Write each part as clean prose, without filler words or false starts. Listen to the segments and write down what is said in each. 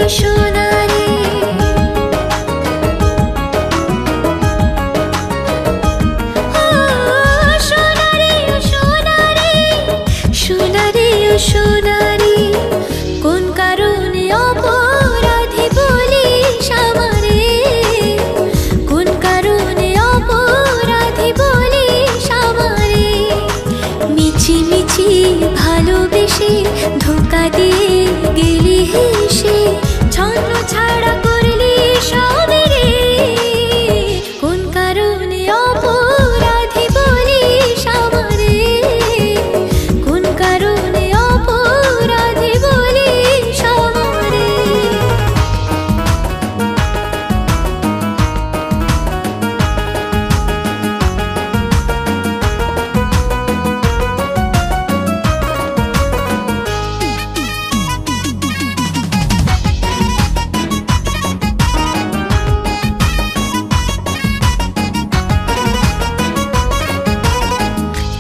সোনারে সোনারে ও সোনারে কোন কারণে অপরাধী বলিস আমারে কোন কারণে অপরাধী বলিস আমারে মিছি মিছি ভালোবেসে ধোঁকা দিয়ে গেলি হেসে ছন্ন ছাড়া করলি সবে রে কোন কারণে অপরাধী বলিস আমারে কোন কারণে অপরাধী বলিস আমারে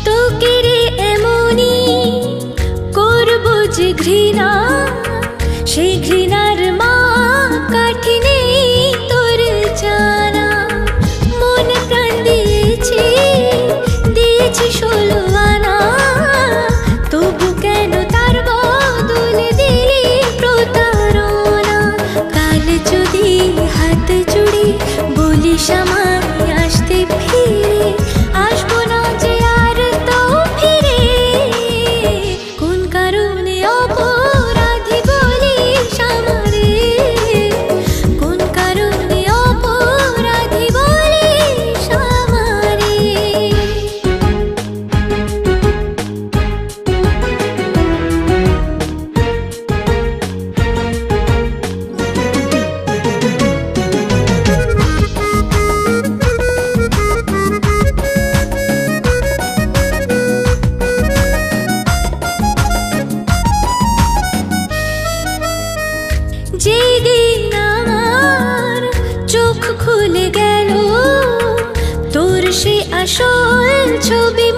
তোকে রে এমনই করবো যে ঘৃণা সেই ঘৃণার মা কাঠি নেই তোর জানা মন প্রাণ দিয়েছি দিয়েছি 16 আনা তবু কেন তার বদলে দিলি প্রতারণা কাল যদি হাত জুড়ে বলিস আমায় আসতে ফিরে আসবো না যে আর তো ফিরে কোন কারণে অপরাধী বলিস আমারে কোন কারণে অপরাধী বলিস আমারে যেদিন আমার চোখ খুলে গেল তোর সে আসল ছবি